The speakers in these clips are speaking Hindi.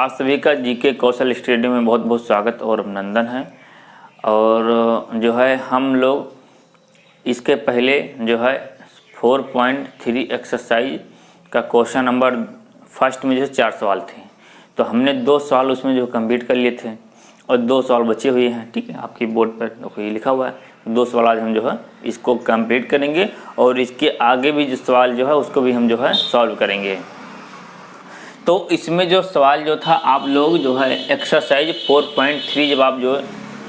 आप सभी का जीके कौशल स्टडी में बहुत बहुत स्वागत और अभिनंदन है। और जो है हम लोग इसके पहले जो है 4.3 एक्सरसाइज का क्वेश्चन नंबर फर्स्ट में जो 4 सवाल थे, तो हमने 2 सवाल उसमें जो कंप्लीट कर लिए थे और 2 सवाल बचे हुए हैं। ठीक है, आपकी बोर्ड पर देखो ये लिखा हुआ है। 2 सवाल आज हम जो है इसको कंप्लीट करेंगे और इसके आगे भी जो सवाल जो है उसको भी हम जो है सॉल्व करेंगे। तो इसमें जो सवाल जो था, आप लोग जो है एक्सरसाइज 4.3 जब आप जो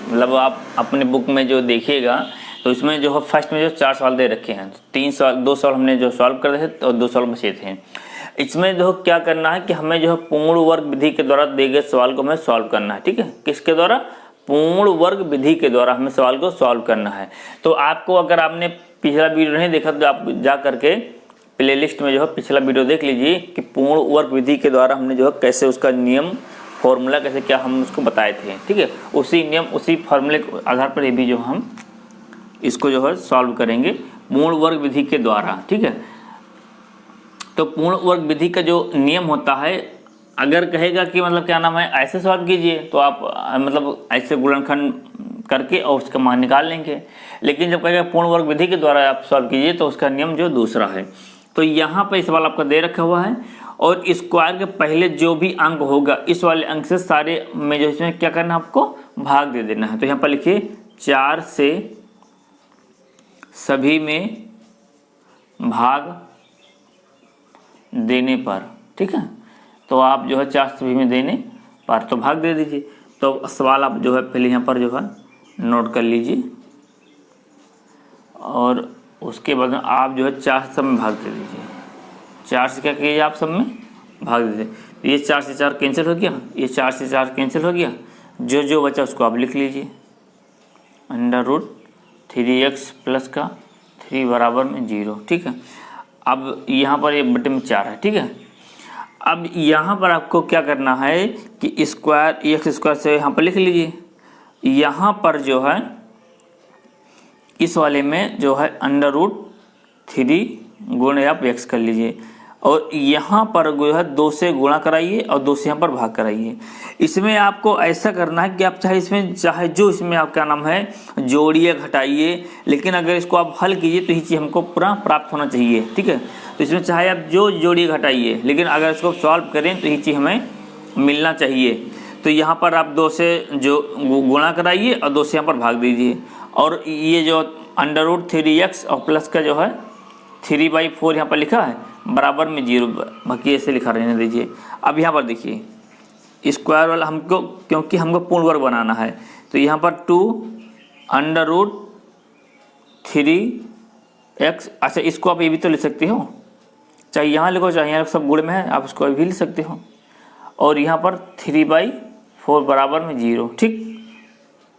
मतलब आप अपने बुक में जो देखिएगा तो इसमें जो है फर्स्ट में जो 4 सवाल दे रखे हैं। 2 सवाल हमने जो सॉल्व कर रहे थे और 2 सवाल बचे थे। इसमें जो क्या करना है कि हमें जो है पूर्ण वर्ग विधि के द्वारा दिए गए सवाल को हमें सॉल्व करना है। ठीक है, किसके द्वारा? पूर्ण वर्ग विधि के द्वारा हमें सवाल को सॉल्व करना है। तो आपको अगर आपने पिछला वीडियो नहीं देखा तो आप जा करके प्लेलिस्ट में जो है पिछला वीडियो देख लीजिए कि पूर्ण वर्ग विधि के द्वारा हमने जो है कैसे उसका नियम फॉर्मूला कैसे क्या हम उसको बताए थे। ठीक है, उसी नियम उसी फॉर्मूले के आधार पर ये भी जो हम इसको जो है सॉल्व करेंगे पूर्ण वर्ग विधि के द्वारा। ठीक है, तो पूर्ण वर्ग विधि का जो नियम होता है, अगर कहेगा कि मतलब क्या नाम है ऐसे सॉल्व कीजिए तो आप मतलब ऐसे गुणनखंड करके और उसका मान निकाल लेंगे। लेकिन जब कहेगा पूर्ण वर्ग विधि के द्वारा आप सॉल्व कीजिए तो उसका नियम जो दूसरा है। तो यहाँ पर सवाल आपका दे रखा हुआ है और स्क्वायर के पहले जो भी अंक होगा इस वाले अंक से सारे में जो इसमें क्या करना है आपको भाग दे देना है। तो यहाँ पर लिखिए 4 से सभी में भाग देने पर। ठीक है, तो आप जो है 4 से सभी में देने पर तो भाग दे दीजिए। तो सवाल आप जो है पहले यहाँ पर जो है नोट कर लीजिए और उसके बाद आप जो है 4 से सब में भाग दे दीजिए। 4 से क्या कीजिए आप सब में भाग दे दीजिए। तो ये 4 से 4 कैंसिल हो गया, ये 4 से 4 कैंसिल हो गया। जो जो बचा उसको आप लिख लीजिए। √3x प्लस का 3 बराबर में 0। ठीक है, अब यहाँ पर ये बटे में 4 है। ठीक है, अब यहाँ पर आपको क्या करना है कि स्क्वायर एक्स स्क्वायर से यहाँ पर लिख लीजिए। यहाँ पर जो है इस वाले में जो है √3 गुणे आप x कर लीजिए और यहाँ पर जो है 2 से गुणा कराइए और 2 से यहाँ पर भाग कराइए। इसमें आपको ऐसा करना है कि आप चाहे जो इसमें आप क्या नाम है जोड़िए घटाइए, लेकिन अगर इसको आप हल कीजिए तो ये चीज़ हमको पूरा प्राप्त होना चाहिए। ठीक है, तो इसमें चाहे आप जो जोड़िए घटाइए, लेकिन अगर इसको सॉल्व करें तो ये चीज़ हमें मिलना चाहिए। तो यहाँ पर आप 2 से जो गुणा कराइए और 2 से यहाँ पर भाग दीजिए और ये जो √3x और प्लस का जो है 3/4 यहाँ पर लिखा है बराबर में 0, बाकी ऐसे लिखा रहने दीजिए। अब यहाँ पर देखिए स्क्वायर वाला हमको, क्योंकि हमको पूर्ण वर्ग बनाना है तो यहाँ पर 2√3x। अच्छा, इसको आप ये भी तो लिख सकते हो, चाहे यहाँ लिखो चाहे यहाँ सब गुण में है, आप इसको भी लिख सकते हो। और यहाँ पर 3/4 बराबर में 0।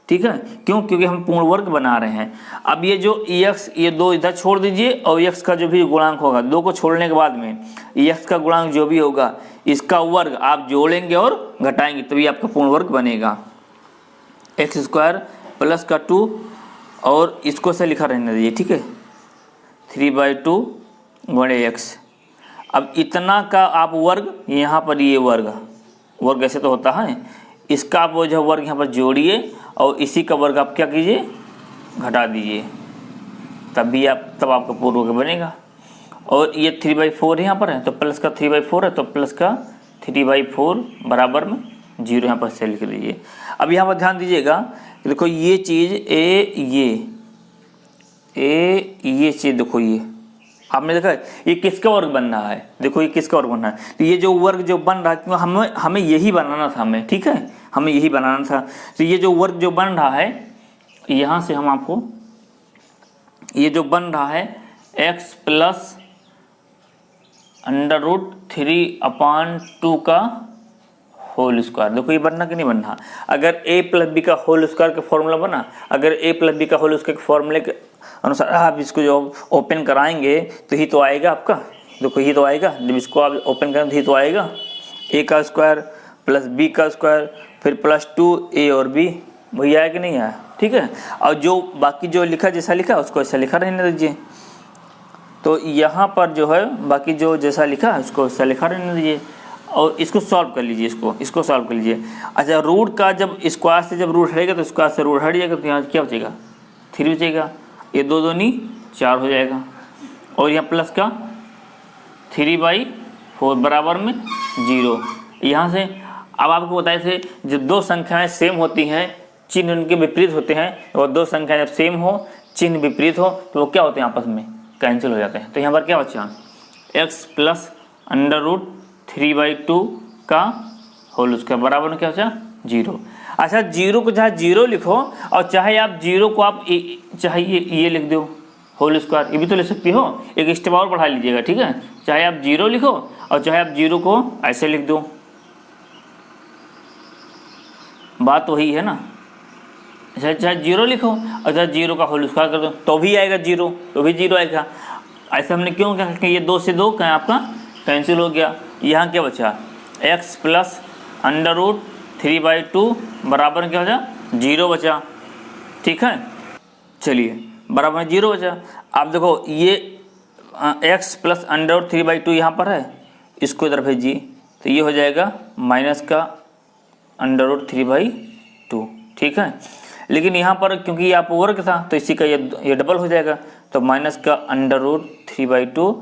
ठीक है, क्यों? क्योंकि हम पूर्ण वर्ग बना रहे हैं। अब ये जो x, ये 2 इधर छोड़ दीजिए और x का जो भी गुणांक होगा, 2 को छोड़ने के बाद में x का गुणांक जो भी होगा इसका वर्ग आप जोड़ेंगे और घटाएंगे तभी आपका पूर्ण वर्ग बनेगा। x² प्लस का 2 और इसको से लिखा रहने दीजिए। ठीक है, 3/2 गुणे x। अब इतना का आप वर्ग, यहाँ पर ये वर्ग ऐसे तो होता है, इसका आप वो जो वर्ग यहाँ पर जोड़िए और इसी का वर्ग आप क्या कीजिए घटा दीजिए, तब आपका पूर्ण वर्ग बनेगा। और ये 3/4 यहाँ पर है तो प्लस का 3/4 है तो प्लस का 3/4 बराबर में 0 यहाँ पर से लिख दीजिए। अब यहाँ पर ध्यान दीजिएगा, देखो ये चीज़ ये चीज़ देखो, ये आपने देखा ये किसका वर्ग बन रहा है। देखो ये किसका वर्ग बन रहा है, तो ये जो वर्ग जो बन रहा है हमें यही बनाना था हमें। ठीक है, हमें यही बनाना था। तो ये जो वर्ग जो बन रहा है यहाँ से हम आपको ये जो बन रहा है x प्लस √3/2 का होल स्क्वायर। देखो ये बनना कि नहीं बनना। अगर a + b का होल स्क्वायर का फॉर्मूला बना, अगर a + b का होल स्क्वायर के फॉर्मूले के अनुसार आप इसको जो ओपन कराएंगे तो ही तो आएगा आपका। देखो ये तो आएगा, जब इसको आप ओपन करें तो ही तो आएगा a का स्क्वायर प्लस b का स्क्वायर फिर प्लस 2a और b, वही आया कि नहीं आया। ठीक है, और जो बाकी जो लिखा जैसा लिखा उसको ऐसा लिखा रहने दीजिए। तो यहाँ पर जो है बाकी जो जैसा लिखा है उसको ऐसा लिखा रहने दीजिए और इसको सॉल्व कर लीजिए, इसको सॉल्व कर लीजिए। अच्छा, रूट का जब स्क्वायर से जब रूट हटेगा तो स्क्वायर से रूट हट जाएगा, तो यहाँ क्या बचेगा 3 बचेगा, ये 2 दूनी 4 हो जाएगा, और यहाँ प्लस का 3/4 बराबर में 0। यहाँ से अब आपको बताए थे जब दो संख्याएं सेम होती हैं चिन्ह उनके विपरीत होते हैं, और दो संख्याएं जब सेम हो चिन्ह विपरीत हो तो वो क्या होते हैं, आपस में कैंसिल हो जाते हैं। तो यहाँ पर क्या बचा x प्लस √3/2 का होल उसका बराबर में क्या बचा 0। अच्छा, 0 को चाहे 0 लिखो और चाहे आप 0 को आप चाहे ये लिख दो होल स्क्वायर, ये भी तो लिख सकती हो, एक स्टेप और बढ़ा लीजिएगा, ठीक है। चाहे आप 0 लिखो और चाहे आप 0 को ऐसे लिख दो, बात वही है ना। चाहे 0 लिखो और चाहे 0 का होल स्क्वायर कर दो तो भी आएगा 0, तो भी 0 आएगा। ऐसा हमने क्यों क्या कि ये 2 से 2 क्या आपका कैंसिल हो गया। यहाँ क्या बचा x प्लस √3/2 बराबर में क्या बचा 0 बचा, ठीक है। चलिए बराबर में 0 बचा। आप देखो ये x प्लस √3/2 यहाँ पर है, इसको इधर भेजिए तो ये हो जाएगा माइनस का √3/2, ठीक है। लेकिन यहाँ पर क्योंकि ये आप वर्ग था तो इसी का ये डबल हो जाएगा, तो माइनस का √3/2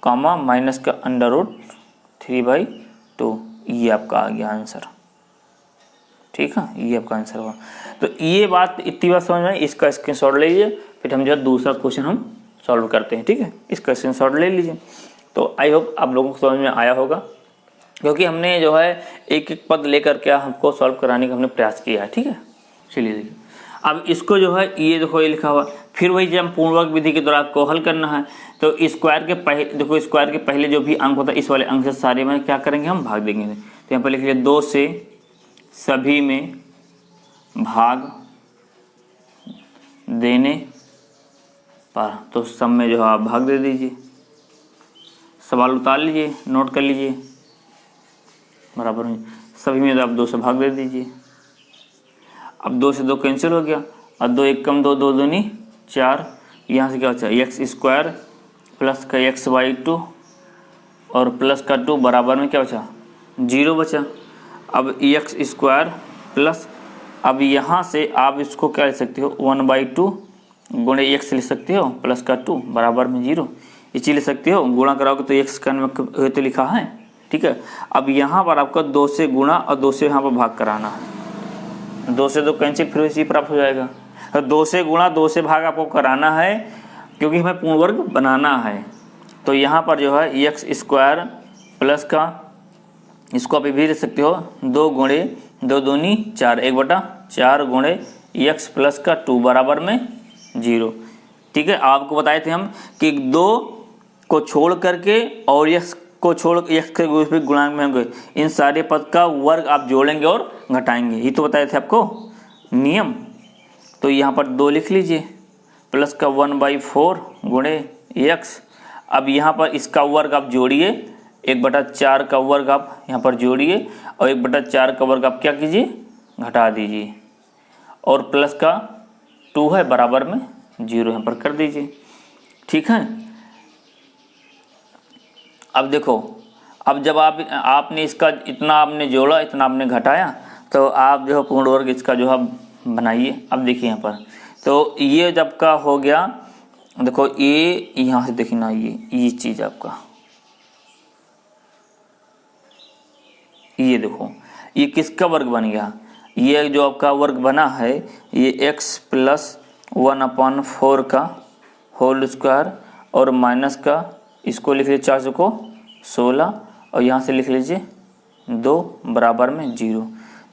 कामा माइनस का √3/2, ये आपका आ गया आंसर, ठीक है। ये आपका आंसर हुआ। तो ये बात इतनी बात समझ में, इसका स्क्रीनशॉट ले लीजिए, फिर हम जो है दूसरा क्वेश्चन हम सॉल्व करते हैं, ठीक है। इसका स्क्रीनशॉट ले लीजिए। तो आई होप आप लोगों को समझ में आया होगा, क्योंकि हमने जो है एक एक पद लेकर के हमको सॉल्व कराने का हमने प्रयास किया है, ठीक है। चलिए देखिए, अब इसको जो है ये देखो ये लिखा हुआ, फिर वही जब पूर्वक विधि के द्वारा आपको हल करना है तो स्क्वायर के पहले देखो, स्क्वायर के पहले जो भी अंक होता है इस वाले अंक से सारे में क्या करेंगे हम भाग देंगे। तो यहाँ पर लिख लिया 2 से सभी में भाग देने पर, तो सब में जो है आप भाग दे दीजिए। सवाल उतार लीजिए, नोट कर लीजिए, बराबर में सभी में तो आप 2 से भाग दे दीजिए। अब 2 से 2 कैंसिल हो गया, और 2 1 कम 2, 2 दूनी 4, यहाँ से क्या बचा x स्क्वायर प्लस का x/2 और प्लस का 2 बराबर में क्या बचा 0 बचा। अब x स्क्वायर प्लस, अब यहाँ से आप इसको क्या लिख सकते हो 1/2 गुणे x लिख सकते हो, प्लस का 2 बराबर में 0, ये चीज़ लिख सकते हो। गुणा कराओगे तो x का तो लिखा है, ठीक है। अब यहाँ पर आपका 2 से गुणा और 2 से यहाँ पर भाग कराना है, 2 से 2 कैंसिल, फिर इसी प्राप्त हो जाएगा। तो 2 से गुणा 2 से भाग आपको कराना है, क्योंकि हमें पूर्ण वर्ग बनाना है। तो यहाँ पर जो है x स्क्वायर प्लस का, इसको आप भी लिख सकते हो 2 गुणे 2 दूनी 4, 1/4 गुणे x प्लस का 2 बराबर में 0, ठीक है। आपको बताए थे हम कि 2 को छोड़ करके और x को छोड़ x के गुणांक में होंगे, इन सारे पद का वर्ग आप जोड़ेंगे और घटाएंगे, ये तो बताए थे आपको नियम। तो यहाँ पर 2 लिख लीजिए, प्लस का 1/4 गुणे x। अब यहाँ पर इसका वर्ग आप जोड़िए, 1/4 का वर्ग आप यहाँ पर जोड़िए, और 1/4 का वर्ग आप क्या कीजिए घटा दीजिए, और प्लस का 2 है बराबर में 0 यहाँ पर कर दीजिए, ठीक है। अब देखो, अब जब आपने इसका इतना आपने जोड़ा, इतना आपने घटाया, तो आप जो है पूर्ण वर्ग इसका जो है बनाइए। अब देखिए यहाँ पर, तो ये जब का हो गया, देखो ये यहाँ से देखना, ये चीज़ आपका, ये देखो ये किसका वर्ग बन गया, ये जो आपका वर्ग बना है ये x प्लस 1/4 का होल स्क्वायर और माइनस का, इसको लिख लीजिए 4 को 16, और यहाँ से लिख लीजिए 2 बराबर में 0।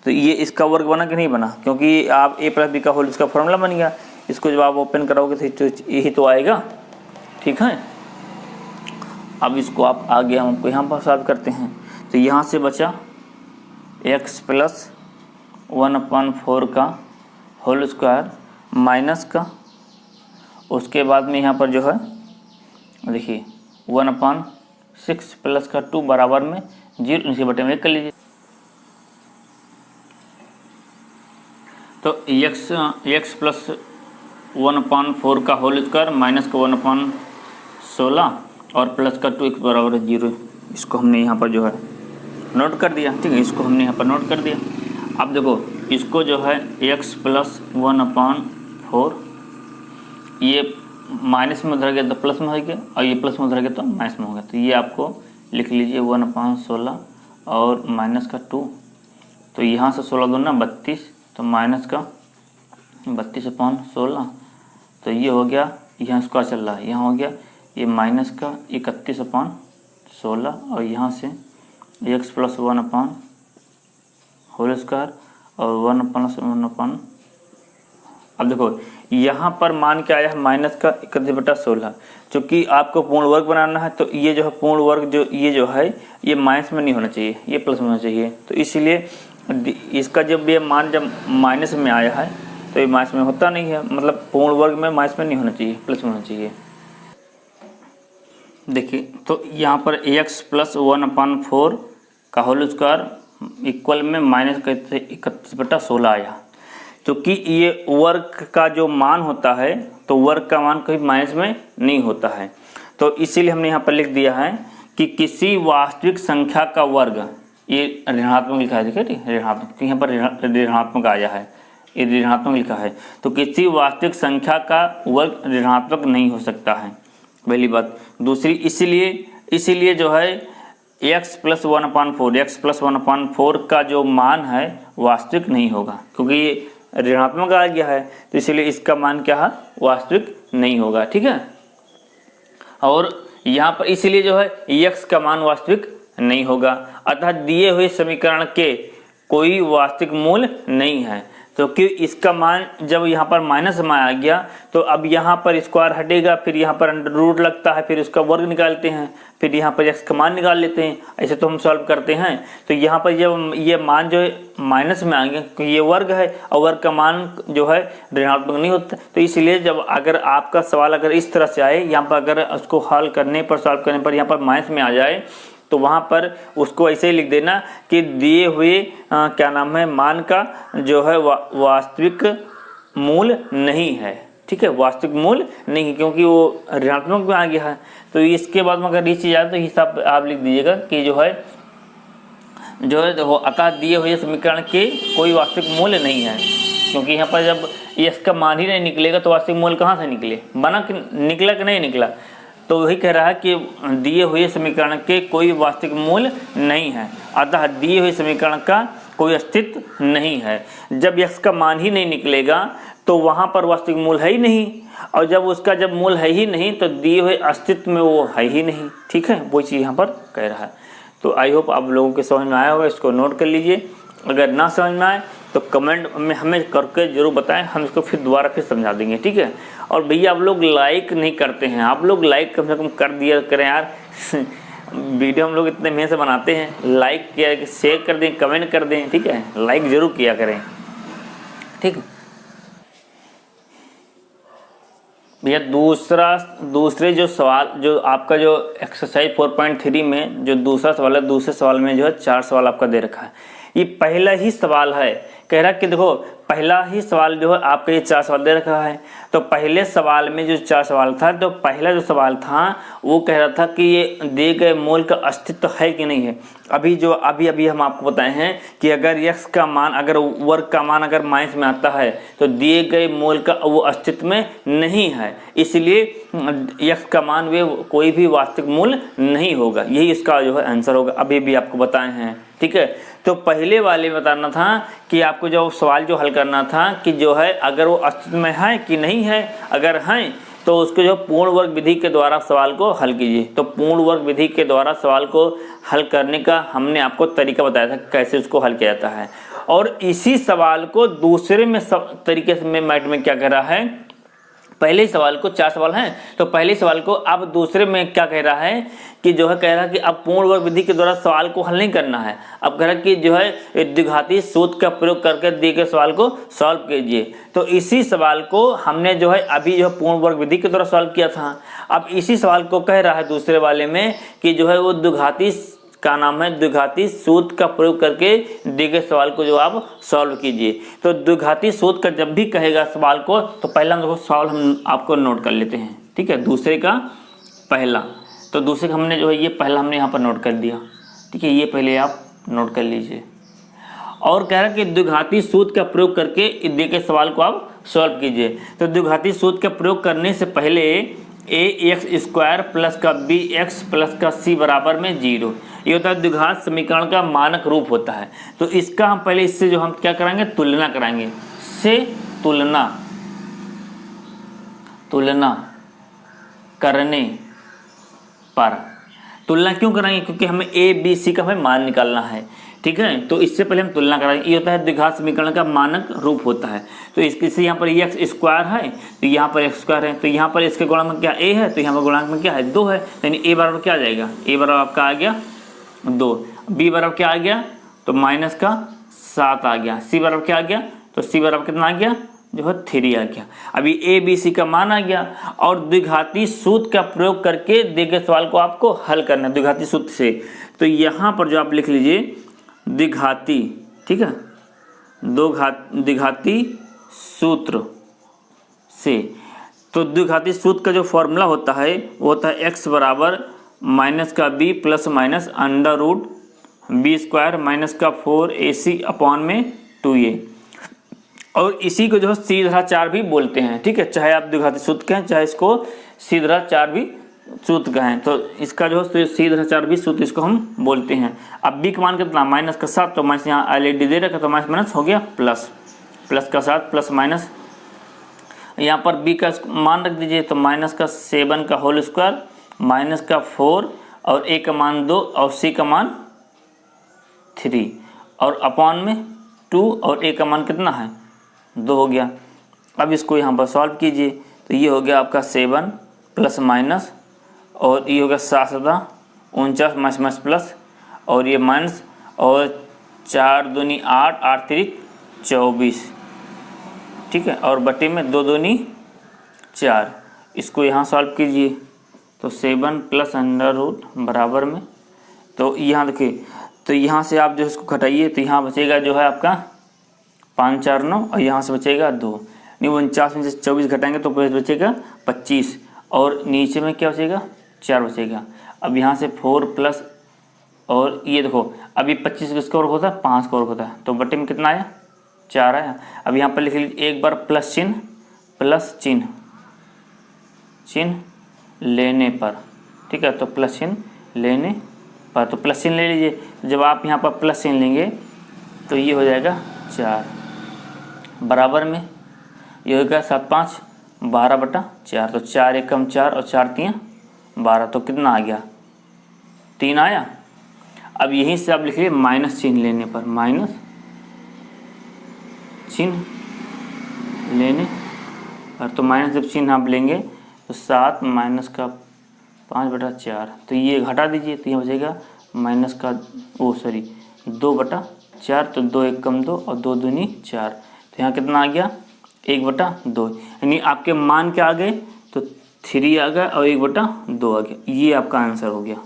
तो ये इसका वर्ग बना कि नहीं बना, क्योंकि आप a प्लस बी का होल इसका फॉर्मूला बन गया। इसको जब आप ओपन कराओगे तो यही तो आएगा, ठीक है। अब इसको आप आगे हमको यहाँ पर सॉल्व करते हैं। तो यहाँ से बचा x प्लस 1/4 का होल स्क्वायर माइनस का, उसके बाद में यहाँ पर जो है देखिए 1/6 प्लस का 2 बराबर में 0, इनके बटे में 1 कर लीजिए। तो x प्लस 1/4 का होल स्क्वायर माइनस का 1/16 और प्लस का 2 बराबर है 0, इसको हमने यहाँ पर जो है नोट कर दिया, ठीक है, इसको हमने यहाँ पर नोट कर दिया। अब देखो इसको जो है x प्लस 1/4, ये माइनस में उधर गया तो प्लस में हो गया, और ये प्लस में उधर गया तो माइनस में हो गया। तो ये आपको लिख लीजिए 1/16 और माइनस का 2, तो यहाँ से 16 दूना 32, तो माइनस का 32/16, तो ये हो गया, यहाँ स्क्वायर चल रहा है, यहाँ हो गया ये माइनस का 31/16, और यहाँ से x प्लस 1/2 और 1 प्लस 1/। अब देखो यहाँ पर मान क्या आया है, माइनस का 31/16। चूँकि आपको पूर्ण वर्ग बनाना है तो ये जो है पूर्ण वर्ग ये जो है ये माइनस में नहीं होना चाहिए, ये प्लस में होना चाहिए। तो इसीलिए इसका जब ये मान जब माइनस में आया है तो ये माइनस में होता नहीं है, मतलब पूर्ण वर्ग में माइनस में नहीं होना चाहिए, प्लस में होना चाहिए। देखिए तो यहाँ पर x प्लस 1/4 का होल स्क्वायर इक्वल में माइनस 31/16 आया। क्योंकि ये वर्ग का जो मान होता है तो वर्ग का मान कभी माइनस में नहीं होता है, तो इसीलिए हमने यहाँ पर लिख दिया है कि किसी वास्तविक संख्या का वर्ग, ये ऋणात्मक लिखा है, देखिए ठीक है, ऋणात्मक, यहाँ पर ऋणात्मक आया है, ये ऋणात्मक लिखा है, तो किसी वास्तविक संख्या का वर्ग ऋणात्मक नहीं हो सकता है, पहली बात। दूसरी इसीलिए जो है x प्लस 1/4 का जो मान है वास्तविक नहीं होगा, क्योंकि ये ऋणात्मक आ गया है, तो इसलिए इसका मान क्या है, वास्तविक नहीं होगा, ठीक है। और यहाँ पर इसलिए जो है x का मान वास्तविक नहीं होगा, अतः दिए हुए समीकरण के कोई वास्तविक मूल नहीं है। तो कि इसका मान जब यहाँ पर माइनस में आ गया तो अब यहाँ पर स्क्वायर हटेगा, फिर यहाँ पर अंडर रूट लगता है, फिर उसका वर्ग निकालते हैं, फिर यहाँ पर x का मान निकाल लेते हैं, ऐसे तो हम सॉल्व करते हैं। तो यहाँ पर जब ये मान जो है माइनस में आ गया, क्योंकि ये वर्ग है और वर्ग का मान जो है ऋणात्मक नहीं होता, तो इसलिए जब अगर आपका सवाल अगर इस तरह से आए, यहाँ पर अगर उसको हल करने पर सॉल्व करने पर यहाँ पर माइनस में आ जाए, तो वहाँ पर उसको ऐसे ही लिख देना कि दिए हुए क्या नाम है मान का जो है वास्तविक मूल नहीं है, ठीक है, वास्तविक मूल नहीं है, क्योंकि वो ऋणात्मक में आ गया है। तो इसके बाद में अगर ये चीज़ आए तो हिसाब आप लिख दीजिएगा कि जो है वो अतः दिए हुए समीकरण के कोई वास्तविक मूल्य नहीं है, क्योंकि यहाँ पर जब इसका मान ही नहीं निकलेगा तो वास्तविक मूल्य कहाँ से निकले, बना कि निकला कि नहीं निकला। तो वही कह रहा है कि दिए हुए समीकरण के कोई वास्तविक मूल नहीं है, अतः दिए हुए समीकरण का कोई अस्तित्व नहीं है। जब x का मान ही नहीं निकलेगा तो वहाँ पर वास्तविक मूल है ही नहीं, और जब उसका जब मूल है ही नहीं तो दिए हुए अस्तित्व में वो है ही नहीं, ठीक है, वो चीज़ यहाँ पर कह रहा है। तो आई होप आप लोगों के समझ में आया होगा, इसको नोट कर लीजिए। अगर ना समझ में आए तो कमेंट में हमें करके जरूर बताएं, हम इसको फिर दोबारा समझा देंगे, ठीक है। और भैया आप लोग लाइक नहीं करते हैं, आप लोग लाइक कम से कम कर दिया करें यार वीडियो हम लोग इतने मेहनत से बनाते हैं, लाइक किया, शेयर कर दें, कमेंट कर दें, ठीक है, लाइक जरूर किया करें, ठीक है भैया। दूसरे जो सवाल जो आपका जो एक्सरसाइज 4.3 में जो दूसरा सवाल है, दूसरे सवाल में जो है 4 सवाल आपका दे रखा है। ये पहला ही सवाल है, कह रहा है कि देखो पहला ही सवाल जो है आपका ये 4 सवाल दे रखा है। तो पहले सवाल में जो 4 सवाल था, तो पहला जो सवाल था वो कह रहा था कि ये दिए गए मूल का अस्तित्व है कि नहीं है। अभी हम आपको बताए हैं कि अगर x का मान, अगर वर्ग का मान अगर माइनस में आता है तो दिए गए मूल का वो अस्तित्व में नहीं है, इसलिए x का मान वे कोई भी वास्तविक मूल नहीं होगा, यही इसका जो है आंसर होगा। अभी भी आपको बताए हैं, ठीक है। तो पहले वाले बताना था कि आपको जो सवाल जो हल करना था कि जो है अगर वो अस्तित्व में है कि नहीं है, अगर हैं तो उसको जो पूर्ण वर्ग विधि के द्वारा सवाल को हल कीजिए। तो पूर्ण वर्ग विधि के द्वारा सवाल को हल करने का हमने आपको तरीका बताया था कैसे उसको हल किया जाता है। और इसी सवाल को दूसरे में तरीके से मैं मैथ में क्या कर रहा है, पहले सवाल को 4 सवाल हैं तो पहले सवाल को अब दूसरे में क्या कह रहा है कि जो है कह रहा है कि अब पूर्ण वर्ग विधि के द्वारा सवाल को हल नहीं करना है, अब कह रहा है कि जो है द्विघाती सूत्र का प्रयोग करके दिए गए सवाल को सॉल्व कीजिए। तो इसी सवाल को हमने जो है अभी जो है पूर्ण वर्ग विधि के द्वारा सॉल्व किया था। अब इसी सवाल को कह रहा है दूसरे वाले में कि जो है वो द्विघाती का नाम है द्विघाती सूत्र का प्रयोग करके दिए गए सवाल को जो आप सॉल्व कीजिए। तो द्विघाती सूत्र का जब भी कहेगा सवाल को तो पहला देखो सवाल हम आपको नोट कर लेते हैं, ठीक है। दूसरे का पहला, तो दूसरे का हमने जो है ये पहला हमने यहाँ पर नोट कर दिया, ठीक है, ये पहले आप नोट कर लीजिए। और कह रहा है कि द्विघाती सूत्र का प्रयोग करके दिए गए सवाल को आप सॉल्व कीजिए। तो द्विघाती सूत्र का प्रयोग करने से पहले ax² प्लस का bx प्लस का c बराबर में 0, ये होता है द्विघात समीकरण का मानक रूप होता है। तो इसका हम पहले इससे जो हम क्या कराएंगे, तुलना कराएंगे। से तुलना करने पर, तुलना क्यों कराएंगे, क्योंकि हमें a b c का हमें मान निकालना है, ठीक है। तो इससे पहले हम तुलना कराएंगे। ये होता है द्विघात समीकरण का मानक रूप होता है। तो इससे यहाँ पर x² है, तो यहाँ पर x² है, तो यहाँ पर इसके गुणांक में क्या a है, तो यहाँ पर गुणांक में क्या है 2 है, यानी a बराबर क्या आ जाएगा, a बराबर आपका आ गया 2, b बराबर क्या आ गया, तो -7 आ गया, c बराबर क्या आ गया, तो c बराबर कितना आ गया, जो है 3 आ गया। अभी a b c का मान आ गया और द्विघाती सूत्र का प्रयोग करके दिए गए सवाल को आपको हल करना है द्विघाती सूत्र से। तो यहाँ पर जो आप लिख लीजिए द्विघाती, ठीक है, द्विघाती सूत्र से। तो द्विघाती सूत्र का जो फॉर्मूला होता है वो होता है x बराबर माइनस का b plus minus √b² minus का 4ac अपॉन में 2a, और इसी को जो है सीधा 4 भी बोलते हैं, ठीक है। चाहे आप द्विघाती सूत्र कहें, चाहे इसको सीधा 4 भी सूत्र कहें, तो इसका जो है सीधा 4 भी सूत्र इसको हम बोलते हैं। अब b का मान कितना, -7, तो माइनस यहाँ ऑलरेडी दे रखा, तो माइनस हो गया प्लस का 7 प्लस माइनस, यहाँ पर b का मान रख दीजिए, तो -7 का होल स्क्वायर माइनस का 4 और a का मान 2 और c का मान 3 और अपॉन में 2 और a का मान कितना है 2 हो गया। अब इसको यहाँ पर सॉल्व कीजिए, तो ये हो गया आपका 7 प्लस माइनस, और ये हो गया 7 49 माइनस प्लस, और ये माइनस, और 4 दूनी 8, 8 तिरिक 24, ठीक है, और बटे में 2 दूनी 4। इसको यहाँ सॉल्व कीजिए, तो 7 प्लस √ बराबर में, तो यहाँ देखिए, तो यहाँ से आप जो इसको घटाइए, तो यहाँ बचेगा जो है आपका 5 4 9, और यहाँ से बचेगा 2, नहीं 49 में से 24 घटाएंगे तो बचेगा 25, और नीचे में क्या बचेगा 4 बचेगा। अब यहाँ से 4 प्लस, और ये देखो अभी 25 किसका वर्ग होता है, 5 का वर्ग होता है, तो बटे में कितना आया 4 आया। अब यहाँ पर लिख लीजिए एक बार प्लस चिन्ह लेने पर, ठीक है, तो प्लस चिन्ह लेने पर, तो प्लस चिन्ह ले लीजिए। जब आप यहाँ पर प्लस चिन्ह लेंगे तो ये हो जाएगा 4 बराबर में, ये हो गया 7 5 12/4, तो 4 एकम 4 और 4 3 12, तो कितना आ गया 3 आया। अब यहीं से आप लिख लीजिए माइनस चिन्ह लेने पर, माइनस चिन्ह लेने पर, तो माइनस जब चिन्ह आप लेंगे तो 7 माइनस का 5/4, तो ये घटा दीजिए, तो यहाँ बचेगा माइनस का 2/4, तो 2 एकम 2 और 2 दूनी 4, तो यहाँ कितना आ गया 1/2, यानी आपके मान क्या आ गए, तो 3 आ गया और 1/2 आ गया। ये आपका आंसर हो गया,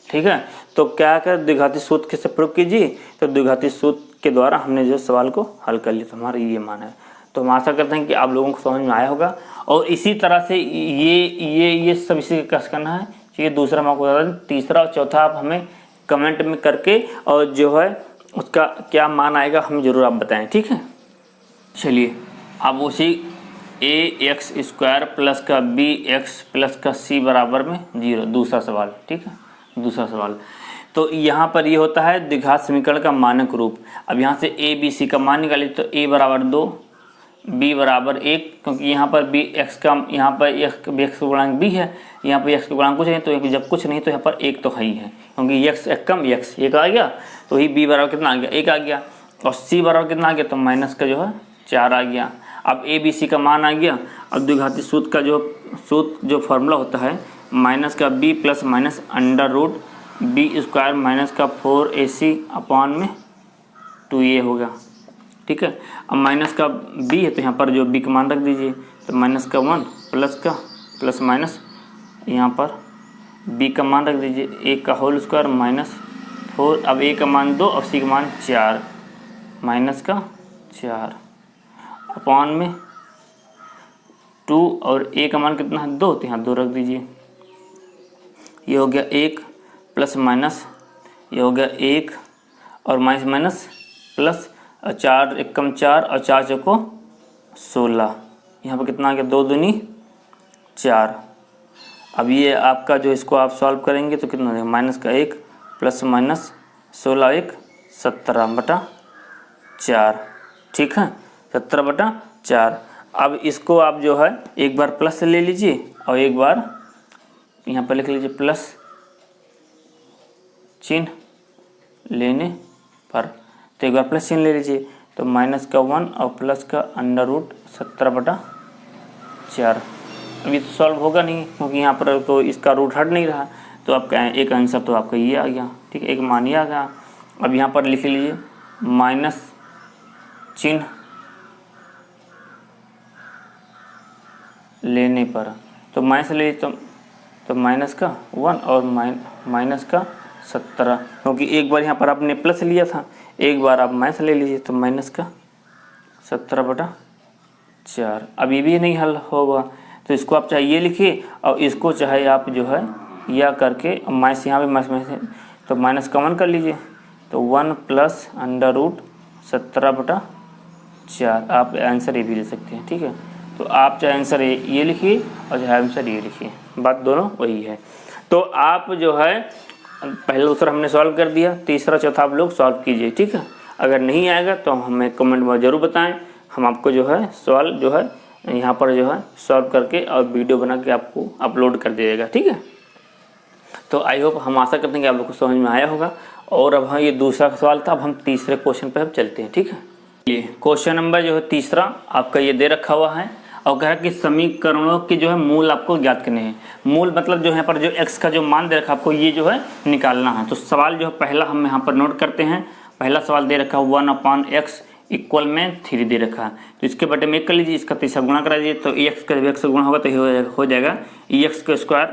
ठीक है। तो क्या कर द्विघाती सूत्र कैसे प्रयोग कीजिए, तो द्विघाती सूत्र के द्वारा हमने जो सवाल को हल कर लिया, तो हमारा ये मान है। तो हम आशा करते हैं कि आप लोगों को समझ में आया होगा, और इसी तरह से ये सब इसी का करना है। ठीक है, दूसरा मैं आपको बता दूँ, तीसरा और चौथा आप हमें कमेंट में करके और जो है उसका क्या मान आएगा हमें ज़रूर आप बताएं, ठीक है। चलिए अब उसी ax² प्लस का bx प्लस का c बराबर में 0, दूसरा सवाल, ठीक है, दूसरा सवाल। तो यहाँ पर ये होता है द्विघात समीकरण का मानक रूप। अब यहाँ से a b c का मान निकालिए, तो a बराबर 2, b बराबर 1, क्योंकि यहाँ पर bx का, यहाँ पर x का गुणांक b है, यहाँ पर x का गुणांक कुछ नहीं, तो जब कुछ नहीं तो यहाँ पर 1 तो है ही है, क्योंकि x एकम x 1 आ गया, तो ही b बराबर कितना आ गया 1 आ गया, और c बराबर कितना आ गया, तो माइनस का जो है 4 आ गया। अब a b c का मान आ गया। अब द्विघाती सूत्र का जो फार्मूला होता है माइनस का b plus minus √b² minus का 4ac अपॉन में 2a होगा, ठीक है। अब माइनस का b है, तो यहाँ पर जो b का मान रख दीजिए, तो माइनस का 1 प्लस माइनस यहाँ पर b का मान रख दीजिए, a का होल स्क्वायर माइनस 4, अब a का मान 2 और c का मान 4, माइनस का 4 अपॉन में 2, और a का मान कितना है 2, तो यहाँ 2 रख दीजिए। ये हो गया 1 प्लस माइनस, ये हो गया 1 और माइनस माइनस प्लस, और 4 एकम 4 और 4 चौको 16। यहाँ पर कितना आ गया, 2 दूनी 4। अब ये आपका जो इसको आप सॉल्व करेंगे तो कितना देगा, माइनस का 1 प्लस माइनस 16 1 17/4। ठीक है, 17/4। अब इसको आप जो है एक बार प्लस ले लीजिए और एक बार यहाँ पर लिख लीजिए प्लस चिन्ह लेने पर। तो एक बार प्लस चिन्ह ले लीजिए, तो माइनस का 1 और प्लस का √17/4। अब ये तो सॉल्व होगा नहीं क्योंकि यहाँ पर तो इसका रूट हट नहीं रहा, तो आपका एक आंसर तो आपका ये आ गया। ठीक है, एक मान ही आ गया। अब यहाँ पर लिख लीजिए माइनस चिन्ह लेने पर, तो माइनस ले तो माइनस का 1 और माइनस का 17, क्योंकि एक बार यहाँ पर आपने प्लस लिया था, एक बार आप माइनस ले लीजिए, तो माइनस का 17/4। अब ये भी नहीं हल होगा, तो इसको आप चाहे ये लिखिए और इसको चाहे आप जो है या करके माइनस, यहाँ पे माइनस, तो माइनस कॉमन कर लीजिए, तो 1 प्लस √17/4। आप आंसर ये भी ले सकते हैं। ठीक है, तो आप चाहे आंसर ये लिखिए और चाहे आंसर ये लिखिए, बात दोनों वही है। तो आप जो है पहला दूसरा हमने सॉल्व कर दिया, तीसरा चौथा आप लोग सॉल्व कीजिए। ठीक है, अगर नहीं आएगा तो हमें कमेंट में ज़रूर बताएं, हम आपको जो है सॉल्व जो है यहाँ पर जो है सॉल्व करके और वीडियो बना के आपको अपलोड कर दिएगा। ठीक है, तो आई होप, हम आशा करते हैं कि आप लोग को समझ में आया होगा। और अब हाँ, ये दूसरा सवाल था, अब हम तीसरे क्वेश्चन पर अब चलते हैं। ठीक है, ये क्वेश्चन नंबर जो है तीसरा आपका ये दे रखा हुआ है और कह रहा है कि समीकरणों के जो है मूल आपको ज्ञात करने हैं। मूल मतलब जो यहाँ पर जो x का जो मान दे रखा आपको ये जो है निकालना है। तो सवाल जो है पहला हम यहाँ पर नोट करते हैं। पहला सवाल दे रखा है 1/x इक्वल में 3 दे रखा है, तो इसके बटे में 1 कर लीजिए, इसका तीसरा गुणा करा दीजिए, तो x का जब x से गुणा होगा तो हो जाएगा x²,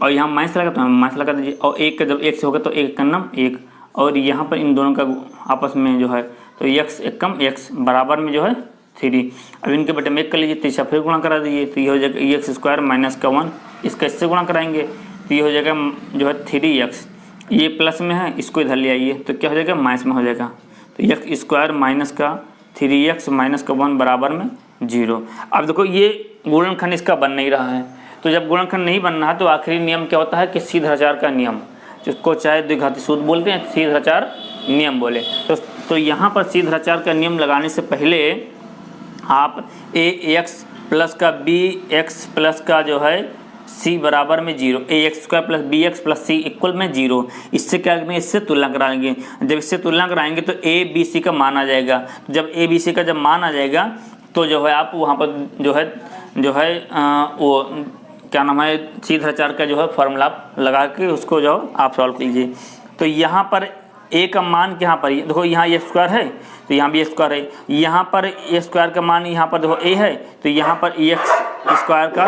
और यहाँ माइनस लगा तो माइनस लगा दीजिए, और 1 का जब 1 से होगा तो 1 का नाम 1, और यहाँ पर इन दोनों का आपस में जो है तो x एकम x बराबर में जो है 3। अब इनके बटे में 1 कर लीजिए, तीसरा फिर गुणा करा दीजिए, तो ये हो जाएगा x² माइनस का 1, इसका इससे गुणा कराएंगे तो ये हो जाएगा जो है 3x। ये प्लस में है, इसको इधर ले आइए तो क्या हो जाएगा, माइनस में हो जाएगा, तो x² माइनस का 3x माइनस का 1 बराबर में 0। अब देखो ये गुणनखंड इसका बन नहीं रहा है, तो जब गुणनखंड नहीं बन रहा है तो आखिरी नियम क्या होता है कि सीधाचार का नियम, जिसको चाहे द्विघाती सूत्र बोलते हैं, सीधाचार नियम बोले। तो यहाँ पर सीधाचार का नियम लगाने से पहले आप ax प्लस का bx प्लस का जो है c बराबर में 0, ax² plus bx plus c equal में 0, इससे क्या करेंगे, इससे तुलना कराएंगे। जब इससे तुलना कराएंगे तो a b c का मान आ जाएगा। जब a b c का जब मान आ जाएगा तो जो है आप वहाँ पर जो है वो क्या नाम है, सीधाचार का जो है फॉर्मूला लगा के उसको जो आप सॉल्व कीजिए। तो यहाँ पर a का मान यहाँ पर देखो, यहाँ x² है तो यहाँ भी x² है, यहाँ पर a² का मान यहाँ पर देखो a है तो यहाँ पर x² का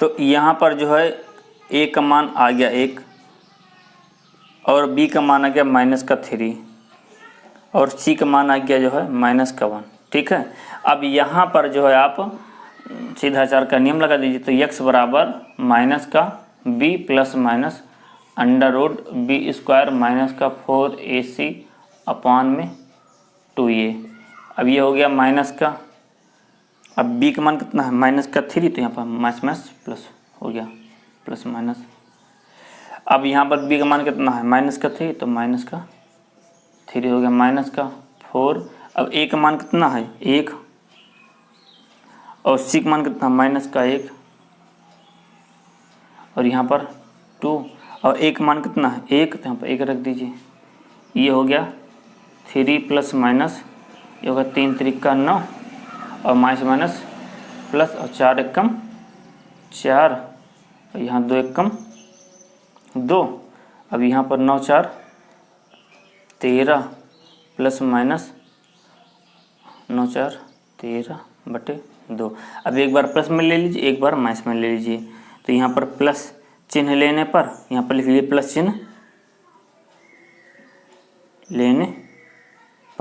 तो यहाँ पर जो है a का मान आ गया 1 और b का मान आ गया -3 और c का मान आ गया जो है -1। ठीक है, अब यहाँ पर जो है आप सीधाचार का नियम लगा दीजिए, तो x बराबर माइनस का b plus minus √b² minus का 4ac अपान में 2a। अब ये हो गया माइनस का, अब b का मान कितना है, -3, तो यहाँ पर माइनस प्लस हो गया प्लस माइनस। अब यहाँ पर b का मान कितना है, -3, तो -3 हो गया -4। अब a का मान कितना है 1 और c का मान कितना -1 और यहाँ पर 2 और a का मान कितना है 1, तो यहाँ पर 1 रख दीजिए। ये हो गया 3 प्लस माइनस, ये होगा 3 3 9 और माइनस प्लस और 4 एकम 4 और यहाँ 2 एकम 2। अब यहाँ पर 9 4 13 प्लस माइनस 9 4 13/2। अब एक बार प्लस में ले लीजिए, एक बार माइनस में ले लीजिए, तो यहाँ पर प्लस चिन्ह लेने पर यहाँ पर लिख लीजिए प्लस चिन्ह लेने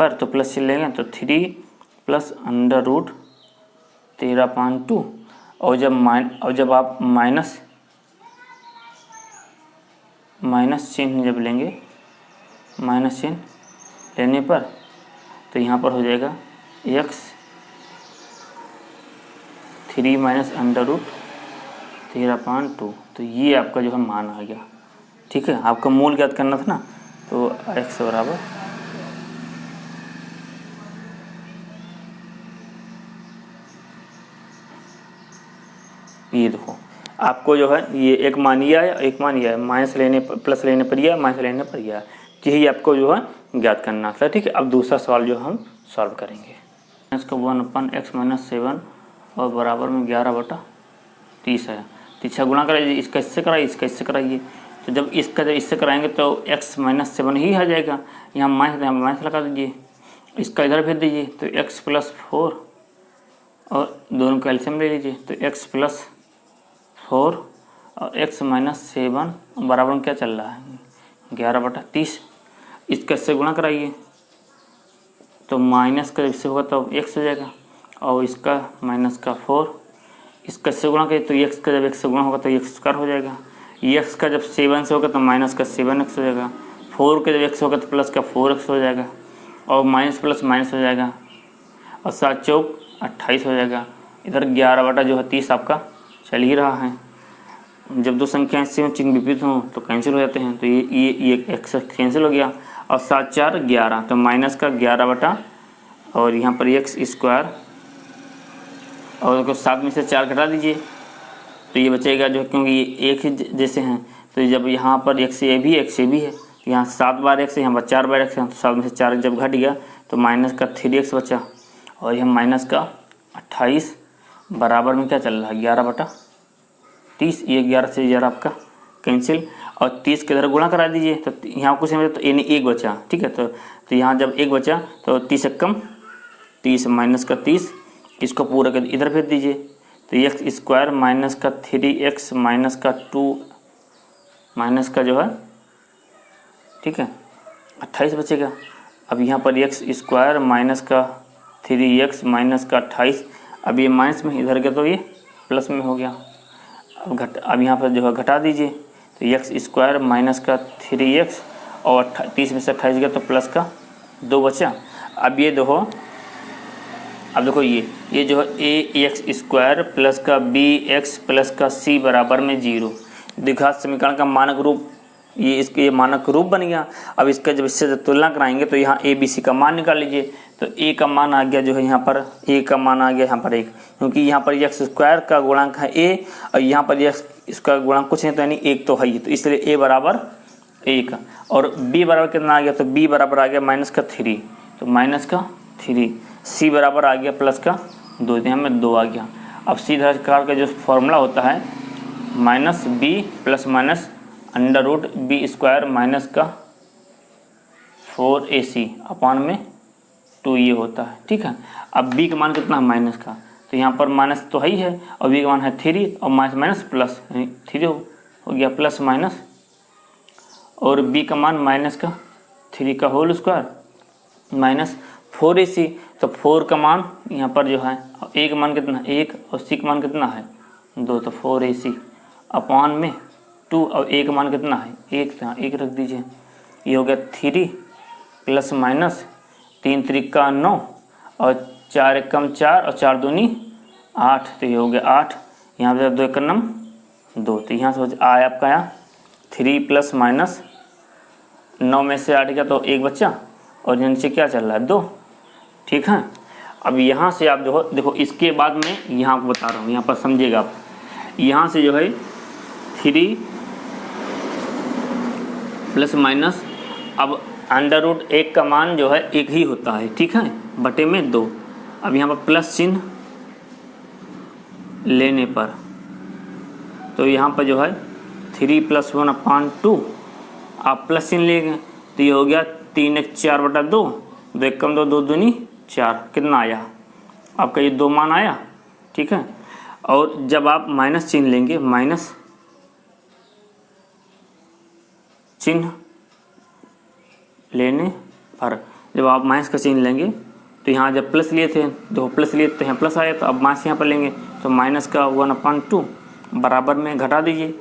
पर, तो प्लस चिन्ह लेंगे तो 3 प्लस अंडर रूट 13/2। और जब आप माइनस चिन्ह जब लेंगे, माइनस चिन्ह लेने पर तो यहाँ पर हो जाएगा x 3 माइनस अंडर रूट 13/2। तो ये आपका जो है मान आ गया। ठीक है, आपका मूल ज्ञात करना था ना, तो x बराबर ये देखो आपको जो है ये एक मान ये है, एक मान ये है, माइनस लेने पर प्लस लेने पर यह, माइनस लेने पर यह, यही आपको जो है ज्ञात करना था। ठीक है, अब दूसरा सवाल जो हम सॉल्व करेंगे। इसका 1/x-7 और बराबर में 11/30 है। तो इसका गुणा कराइए, इसका इससे कराइए, इसका इससे कराइए। तो जब इससे कराएंगे तो x-7 ही आ जाएगा। यहाँ माइनस लगा दीजिए, इसका इधर भेज दीजिए, तो x+4 और दोनों का एलसीएम ले लीजिए, तो x+4 और x-7 बराबर में क्या चल रहा है 11/30। इसका इससे गुणा कराइए, तो माइनस का इससे होगा तो x हो जाएगा, और इसका माइनस का 4, इसका इससे गुणा करिए तो x का जब x से गुणा होगा तो x² हो जाएगा। x का जब 7 से होगा तो माइनस का 7x हो जाएगा। 4 का जब x होगा तो प्लस का 4x हो जाएगा, और माइनस प्लस माइनस हो जाएगा, और 7 चौक 28 हो जाएगा। इधर 11/30 आपका चल ही रहा है। जब दो संख्याएं इससे चिन्ह विपरीत हों तो कैंसिल हो जाते हैं, तो ये x कैंसिल हो गया, और 7 4 11, तो माइनस का 11 और यहाँ पर x², और 7 में से 4 घटा दीजिए तो ये बचेगा जो, क्योंकि ये एक ही जैसे हैं, तो जब यहाँ पर x ये भी है, तो यहाँ 7 बार x है, यहाँ पर 4 बार x है, तो 7 में से 4 जब घट गया तो माइनस का 3x बचा, और यह माइनस का 28 बराबर में क्या चल रहा है 11/30। ये 11 से 11 आपका कैंसिल, और 30 के इधर गुणा करा दीजिए, तो यहाँ कुछ नहीं बचा, तो यानी 1 बचा। ठीक है, तो यहाँ जब 1 बचा तो 30 कम 30 माइनस का 30, इसको पूरा कर इधर भेज दीजिए, तो x² माइनस का 3x माइनस का 2 माइनस का जो है, ठीक है 28 बचेगा। अब यहाँ पर x² माइनस का 3x माइनस का 28, अब ये माइनस में इधर गया तो ये प्लस में हो गया। अब यहाँ पर जो है घटा दीजिए, तो x² माइनस का 3x और 30 में से 28 गया तो प्लस का 2 बचा। अब ये देखो, अब देखो ये जो है ax² प्लस का bx प्लस का c बराबर में 0, द्विघात समीकरण का मानक रूप, ये मानक रूप बन गया। अब इसका जब इससे तुलना कराएंगे तो यहाँ a b c का मान निकाल लीजिए, तो a का मान आ गया जो है यहाँ पर a का मान आ गया यहाँ पर 1, क्योंकि यहाँ पर x² का गुणांक है a, और यहाँ पर x इसका गुणांक कुछ नहीं तो यानी 1 तो है ही, तो इसलिए a बराबर 1, और b बराबर कितना आ गया, तो b बराबर आ गया -3, तो -3, c बराबर आ गया प्लस का 2, यहाँ में 2 आ गया। अब सीधा कार का जो फॉर्मूला होता है -b plus minus under root b² minus का 4ac अपान में 2 ये होता है। ठीक है, अब b का मान कितना है माइनस का, तो यहाँ पर माइनस तो है ही है, और b का मान है 3, और माइनस प्लस 3 हो गया प्लस माइनस, और b का मान माइनस का 3 का होल स्क्वायर माइनस 4ac, तो 4 का मान यहाँ पर जो है a का मान कितना 1 और c का मान कितना है 2, तो 4ac अपान में 2, और a का मान कितना है 1, तो यहाँ 1 रख दीजिए। ये हो गया 3 प्लस माइनस 3 त्रिका 9 और 4 एकम 4 और 4 दूनी 8, तो ये हो गया 8, यहाँ पर 2 एकम 2, तो यहाँ से आया आपका यहाँ 3 प्लस माइनस 9 में से 8 गया तो 1 बच्चा, और नीचे क्या चल रहा है 2। ठीक है, अब यहाँ से आप जो देखो, इसके बाद में यहाँ आपको बता रहा हूँ, यहाँ पर समझिएगा आप, यहाँ से जो है 3 प्लस माइनस, अब अंडर रूट 1 का मान जो है 1 ही होता है, ठीक है, बटे में 2। अब यहाँ पर प्लस चिन्ह लेने पर तो यहाँ पर जो है 3 + 1/2, आप प्लस चिन्ह लेंगे तो ये हो गया 3 × 4/2, 2 एकम 2, 2 दूनी 4, कितना आया आपका ये 2 मान आया। ठीक है, और जब आप माइनस चिन्ह लेंगे, माइनस चिन्ह लेने पर जब आप माइनस का चिन्ह लेंगे तो यहाँ जब प्लस लिए थे तो प्लस लिए तो यहाँ प्लस आया, तो अब माइनस यहाँ पर लेंगे तो माइनस का 1/2 बराबर में घटा दीजिए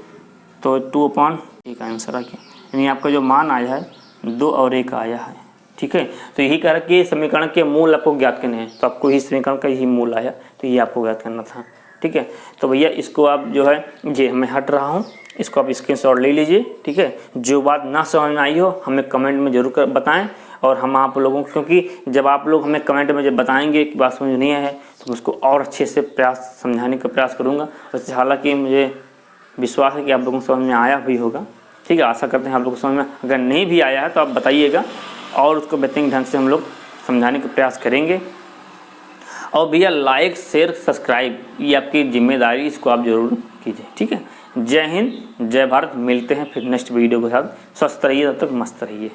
तो 2/1 आंसर आ गया। यानी आपका जो मान आया है 2 और 1 आया है। ठीक है, तो यही कह रहा कि समीकरण के मूल आपको ज्ञात करने हैं, तो आपको इस समीकरण का यही मूल आया, तो ये आपको ज्ञात करना था। ठीक है, तो भैया इसको आप जो है ये मैं हट रहा हूँ, इसको आप स्क्रीनशॉट ले लीजिए। ठीक है, जो बात ना समझ में आई हो हमें कमेंट में ज़रूर कर बताएं, और हम आप लोगों क्योंकि जब आप लोग हमें कमेंट में जब बताएंगे कि बात समझ नहीं है तो उसको और अच्छे से प्रयास समझाने का प्रयास करूँगा। वैसे हालांकि मुझे विश्वास है कि आप लोगों को समझ में आया भी होगा। ठीक है, आशा करते हैं आप लोगों को समझ में, अगर नहीं भी आया है तो आप बताइएगा और उसको बेहतरीन ढंग से हम लोग समझाने का प्रयास करेंगे। और भैया लाइक शेयर सब्सक्राइब ये आपकी जिम्मेदारी, इसको आप जरूर कीजिए। ठीक है, जय हिंद जय भारत, मिलते हैं फिर नेक्स्ट वीडियो के साथ। स्वस्थ रहिए, तब तक मस्त रहिए।